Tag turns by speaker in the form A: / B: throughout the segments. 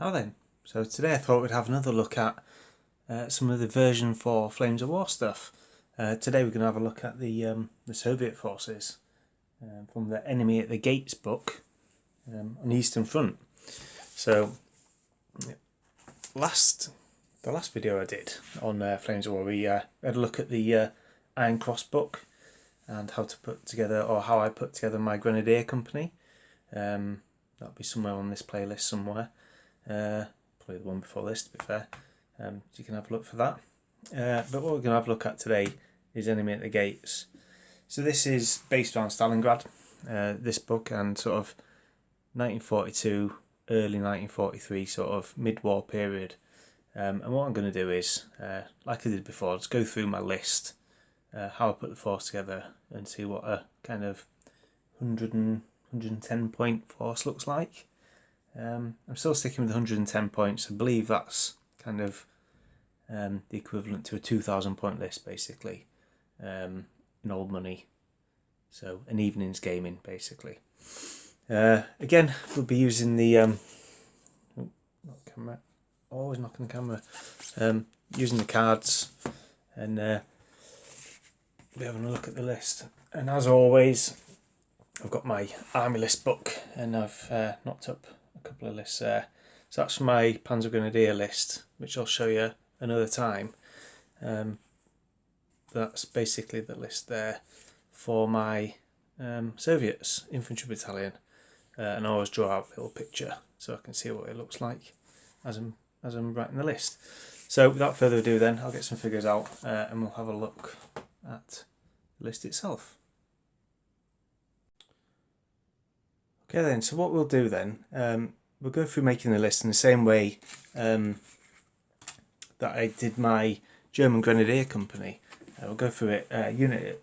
A: Now then, so today I thought we'd have another look at some of the version 4 Flames of War stuff. Today we're going to have a look at the Soviet forces from the Enemy at the Gates book on the Eastern Front. So the last video I did on Flames of War, we had a look at the Iron Cross book and how to put together, or how I put together my Grenadier Company. That'll be somewhere on this playlist somewhere. Probably the one before this, to be fair. So you can have a look for that. But what we're going to have a look at today is Enemy at the Gates. So this is based on Stalingrad, this book, and sort of 1942, early 1943, sort of mid-war period. And what I'm going to do is, like I did before, just go through my list, how I put the force together, and see what a kind of 110 point force looks like. I'm still sticking with 110 points. I believe that's kind of the equivalent to a 2,000 point list, basically, in old money. So an evening's gaming, basically. Again, we'll be using the not camera. Always knocking the camera. Using the cards, and be having a look at the list. And as always, I've got my army list book, and I've knocked up a couple of lists there. So that's my Panzer Grenadier list, which I'll show you another time. That's basically the list there for my Soviets infantry battalion, and I always draw out a little picture so I can see what it looks like as I'm writing the list. So without further ado, then I'll get some figures out and we'll have a look at the list itself. Okay then, so what we'll do then, we'll go through making the list in the same way that I did my German Grenadier Company. We'll go through it unit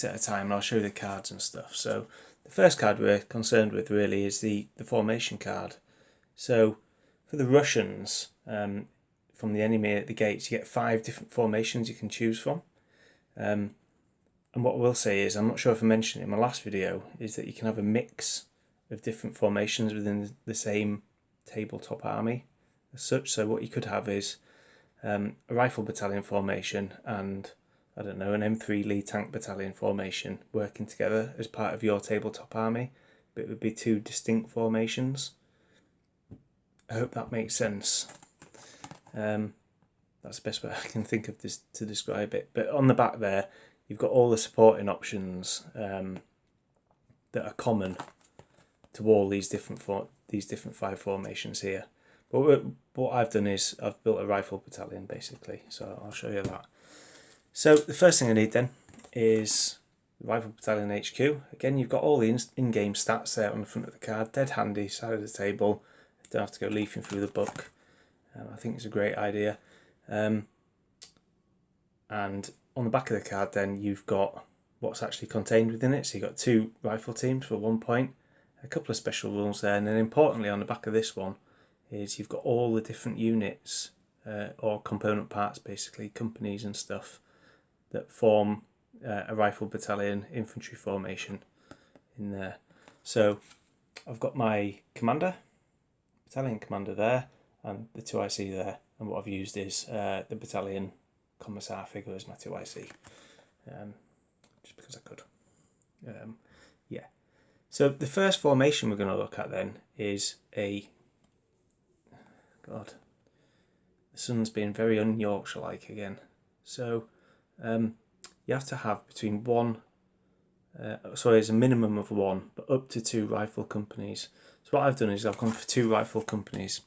A: at a time, and I'll show you the cards and stuff. So the first card we're concerned with really is the formation card. So for the Russians, from the Enemy at the Gates, you get 5 different formations you can choose from. And what I will say is, I'm not sure if I mentioned it in my last video, is that you can have a mix of different formations within the same tabletop army as such. So what you could have is a rifle battalion formation and, I don't know, an M3 lead tank battalion formation working together as part of your tabletop army, but it would be 2 distinct formations. I hope that makes sense. That's the best way I can think of this to describe it. But on the back there, you've got all the supporting options that are common to all these different 5 formations here. But what I've done is I've built a rifle battalion basically, so I'll show you that. So the first thing I need then is the rifle battalion HQ. Again, you've got all the in-game stats there on the front of the card, dead handy, side of the table. You don't have to go leafing through the book. I think it's a great idea. And on the back of the card then you've got what's actually contained within it. So you've got 2 rifle teams for 1 point, a couple of special rules there, and then importantly on the back of this one is you've got all the different units or component parts, basically companies and stuff, that form a rifle battalion infantry formation in there. So I've got my commander, battalion commander there, and the 2 IC there, and what I've used is the battalion commissar figure as my 2 IC, just because I could. Yeah. So the first formation we're going to look at then is a, God, the sun's being very un-Yorkshire-like again. So you have to have between there's a minimum of 1, but up to 2 rifle companies. So what I've done is I've gone for 2 rifle companies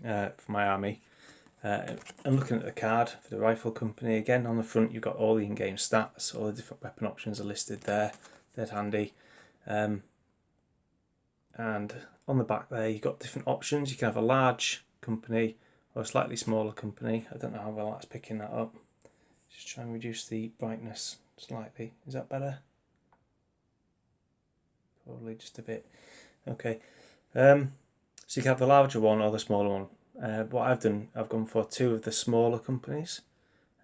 A: for my army. And looking at the card for the rifle company, again on the front you've got all the in-game stats, all the different weapon options are listed there, dead handy. And on the back there you've got different options. You can have a large company or a slightly smaller company. I don't know how well that's picking that up. Just try and reduce the brightness slightly. Is that better? Probably just a bit. Okay. So you can have the larger one or the smaller one. What I've done, I've gone for 2 of the smaller companies.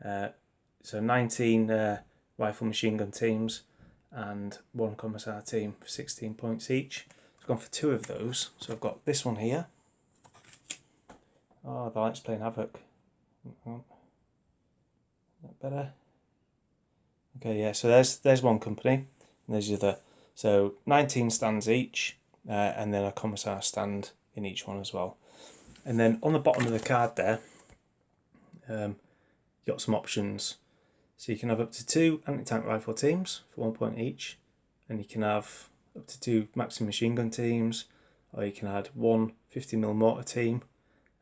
A: So 19 rifle machine gun teams and 1 commissar team for 16 points each. I've gone for 2 of those. So I've got this one here, Oh, the light's playing havoc. That better? Okay, yeah, so there's one company, and there's the other. So 19 stands each, and then a commissar stand in each one as well. And then on the bottom of the card there, you got some options. So you can have up to 2 anti-tank rifle teams for 1 point each, and you can have up to 2 maximum machine gun teams, or you can add 1 50mm mortar team,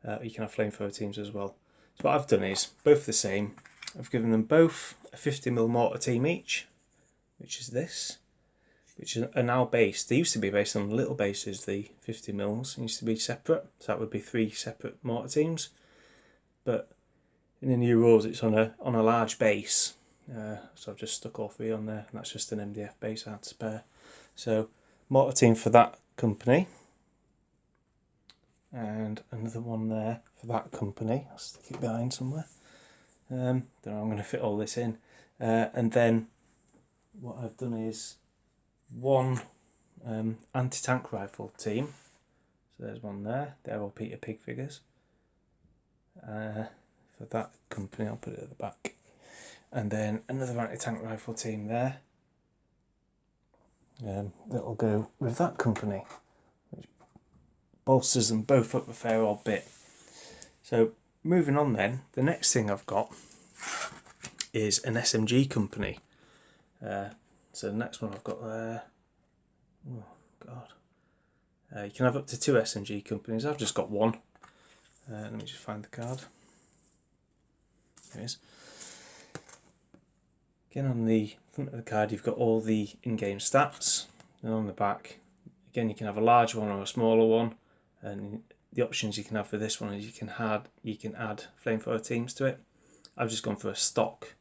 A: or you can have flamethrower teams as well. So what I've done is both the same. I've given them both a 50mm mortar team each, which is this, which are now based. They used to be based on little bases, the 50mm, used to be separate, so that would be 3 separate mortar teams. But in the new rules, it's on a large base, so I've just stuck all 3 on there, and that's just an MDF base I had to spare. So mortar team for that company, and another one there for that company. I'll stick it behind somewhere. Don't know I'm going to fit all this in. And then what I've done is 1 anti-tank rifle team. So there's one there. They're all Peter Pig figures. For that company, I'll put it at the back. And then another anti-tank rifle team there. That'll go with that company, which bolsters them both up a fair old bit. So moving on then, the next thing I've got is an Smg Company. So the next one I've got there, oh god, you can have up to 2 Smg Companies. I've just got 1. Let me just find the card. There it is. Again, on the front of the card you've got all the in-game stats, and on the back again you can have a large one or a smaller one, and the options you can have for this one is you can add flamethrower teams to it. I've just gone for a stock,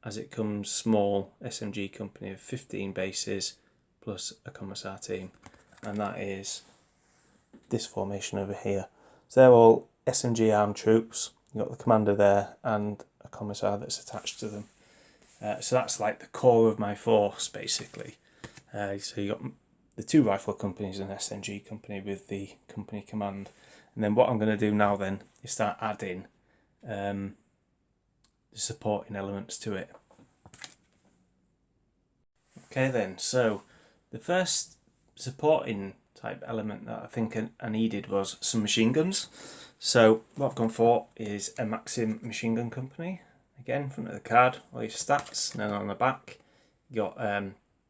A: as it comes small Smg Company of 15 bases plus a commissar team, and that is this formation over here. So they're all Smg armed troops. You've got the commander there and a commissar that's attached to them. So that's like the core of my force basically. So you got the 2 rifle companies and Smg Company with the company command. And then what I'm going to do now then is start adding the supporting elements to it. Okay then, so the first supporting type element that I think I needed was some machine guns. So what I've gone for is a Maxim Machine Gun Company. Again, front of the card, all your stats, and then on the back you got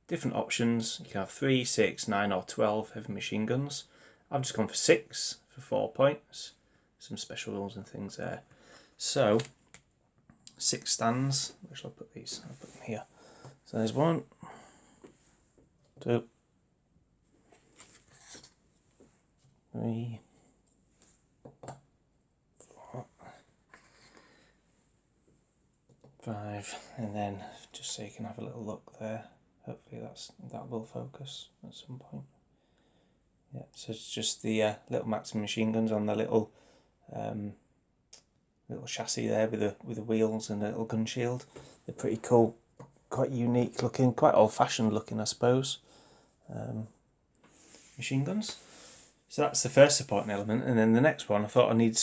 A: different options. You can have 3, 6, 9 or 12 heavy machine guns. I've just gone for 6 for 4 points. Some special rules and things there. So 6 stands. Where shall I put these? I'll put them here. So there's 1, 2, 3, 4, 5, and then just so you can have a little look there. Hopefully that will focus at some point. Yeah, so it's just the little Maxim machine guns on the little chassis there with the wheels and a little gun shield. They're pretty cool, quite unique looking, quite old-fashioned looking, I suppose. Machine guns. So that's the first supporting element, and then the next one I thought I need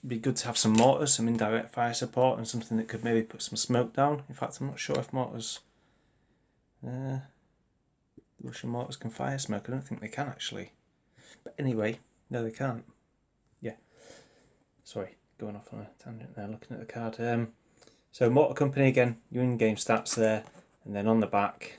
A: be good to have some mortars, some indirect fire support, and something that could maybe put some smoke down. In fact, I'm not sure if mortars, Russian mortars can fire smoke. I don't think they can actually. But anyway, no, they can't. Yeah. Sorry, going off on a tangent there, looking at the card. So mortar company again, your in-game stats there, and then on the back,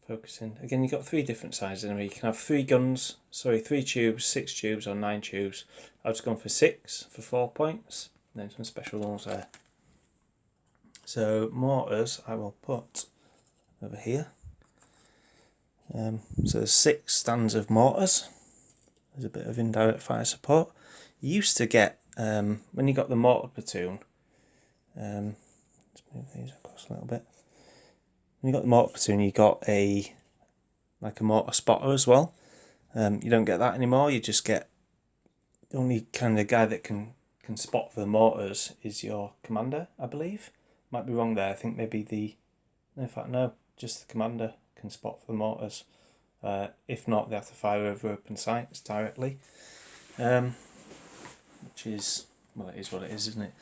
A: focusing again, you've got 3 different sizes. Anyway, you can have 3 guns, 3 tubes, 6 tubes or 9 tubes. I've just gone for 6 for 4 points, and then some special rules there. So mortars I will put over here. So there's 6 stands of mortars. There's a bit of indirect fire support. You used to get, when you got the mortar platoon, let's move these across a little bit. When you got the mortar platoon, you got a mortar spotter as well. You don't get that anymore. You just get, the only kind of guy that can spot for the mortars is your commander, I believe. Might be wrong there. I think maybe in fact no, just the commander can spot for the mortars. If not, they have to fire over open sights directly, which is, well, it is what it is, isn't it?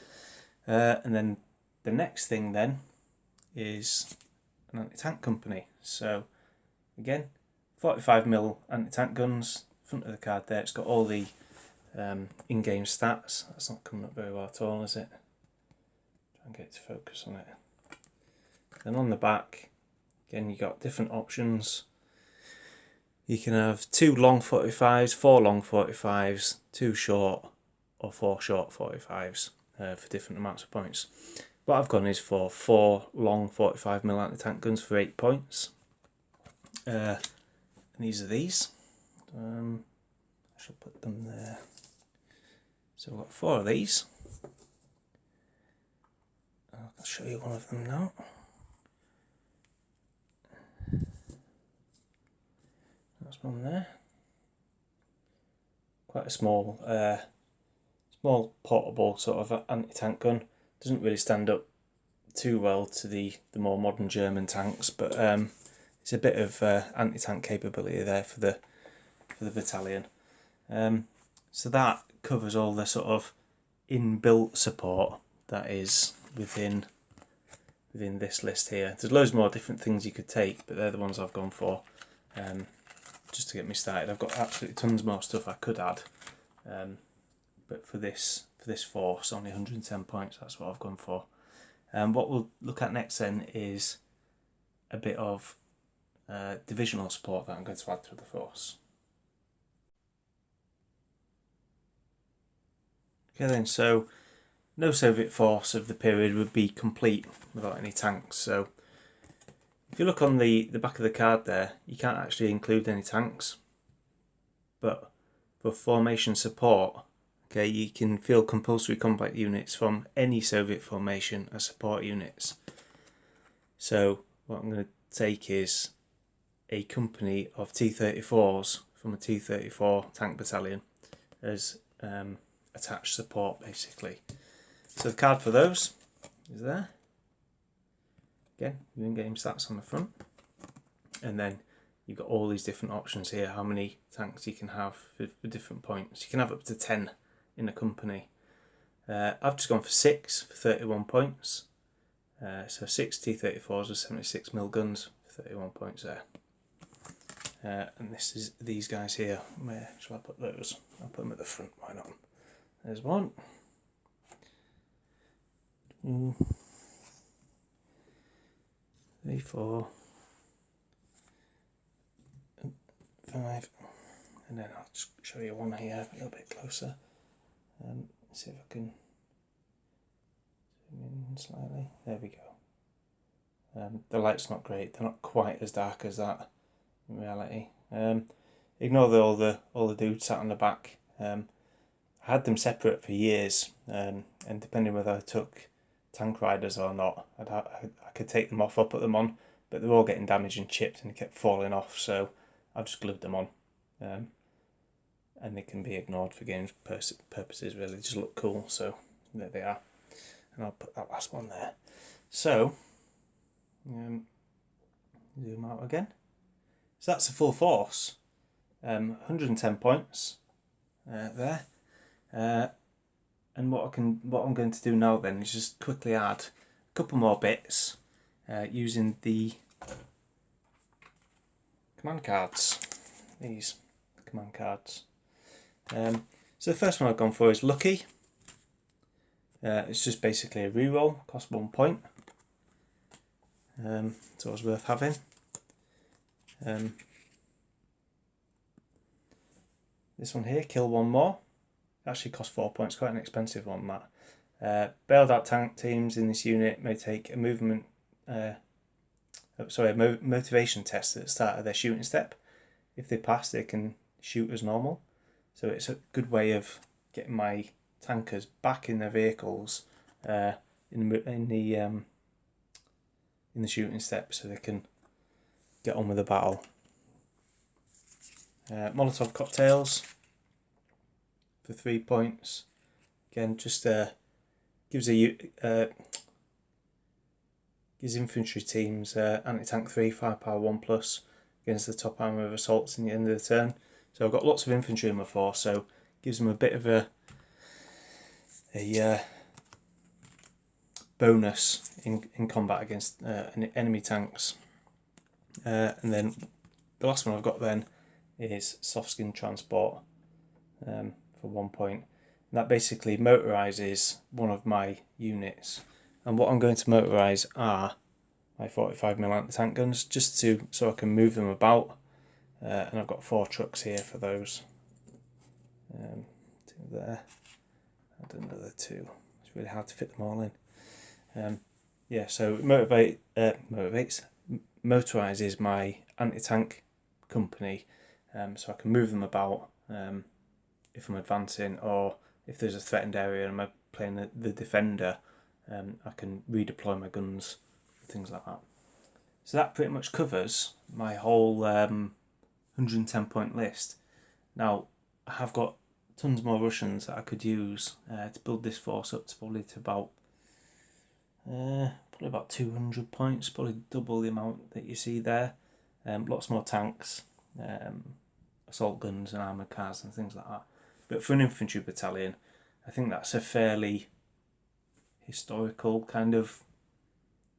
A: And then the next thing then is an anti-tank company. So again, 45mm anti-tank guns, front of the card there. It's got all the in-game stats. That's not coming up very well at all, is it? Try and get it to focus on it. Then on the back, again, you got different options. You can have 2 long 45s, 4 long 45s, 2 short, or 4 short 45s for different amounts of points. What I've gone is for 4 long 45mm anti-tank guns for 8 points. And these are these. I shall put them there. So I've got 4 of these. I'll show you one of them now. That's one there. Quite a small, portable sort of anti-tank gun. Doesn't really stand up too well to the more modern German tanks, but it's a bit of anti-tank capability there for the battalion. So that covers all the sort of inbuilt support that is within this list here. There's loads more different things you could take, but they're the ones I've gone for. Just to get me started. I've got absolutely tons more stuff I could add, but for this force, only 110 points. That's what I've gone for. What we'll look at next then is a bit of divisional support that I'm going to add to the force. Okay then, so no Soviet force of the period would be complete without any tanks. So if you look on the back of the card there, you can't actually include any tanks, but for formation support, okay, you can field compulsory combat units from any Soviet formation as support units. So what I'm going to take is a company of T-34s from a T-34 tank battalion as attached support, basically. So the card for those is there. Again, your in-game stats on the front, and then you've got all these different options here, how many tanks you can have for different points. You can have up to 10 in a company. I've just gone for 6 for 31 points. So 6 T-34s with 76mm guns for 31 points there. And this is these guys here. Where shall I put those? I'll put them at the front, why not? There's one. 3, 4, 5, and then I'll just show you one here a little bit closer. See if I can zoom in slightly. There we go. The light's not great. They're not quite as dark as that in reality. Ignore all the dudes sat on the back. I had them separate for years, and depending whether I took tank riders or not, I could take them off or put them on, but they were all getting damaged and chipped and they kept falling off, so I've just glued them on. And they can be ignored for games purposes, really. They just look cool, so there they are. And I'll put that last one there. So zoom out again. So that's a full force. 110 points there. And what I'm going to do now then is just quickly add a couple more bits using the command cards. These command cards. So the first one I've gone for is Lucky. It's just basically a reroll, costs 1 point. It's always worth having. This one here, Kill One More. Actually costs 4 points, quite an expensive one that. Bailed out tank teams in this unit may take a motivation test at the start of their shooting step. If they pass, they can shoot as normal. So it's a good way of getting my tankers back in their vehicles in the shooting step, so they can get on with the battle. Molotov Cocktails for 3 points. Again, just gives infantry teams anti-tank 3, firepower 1+, against the top armour of assaults in the end of the turn. So I've got lots of infantry in my force, so it gives them a bit of a bonus in combat against enemy tanks. And then the last one I've got then is soft skin transport for 1 point. And that basically motorises one of my units. And what I'm going to motorise are my 45mm anti-tank guns, just so I can move them about. And I've got 4 trucks here for those. 2 there, and another 2. It's really hard to fit them all in. Yeah, so it motorises my anti-tank company, so I can move them about if I'm advancing, or if there's a threatened area and I'm playing the defender, I can redeploy my guns, things like that. So that pretty much covers my whole 110 point list. Now I have got tons more Russians that I could use to build this force up to probably about 200 points, probably double the amount that you see there. Lots more tanks, assault guns and armoured cars and things like that. But for an infantry battalion, I think that's a fairly historical kind of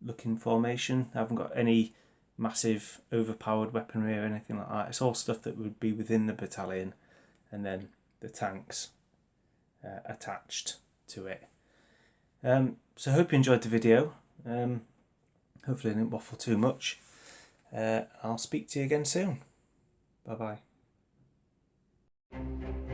A: looking formation. I haven't got any massive overpowered weaponry or anything like that. It's all stuff that would be within the battalion, and then the tanks attached to it. So I hope you enjoyed the video. Hopefully I didn't waffle too much. I'll speak to you again soon. Bye bye.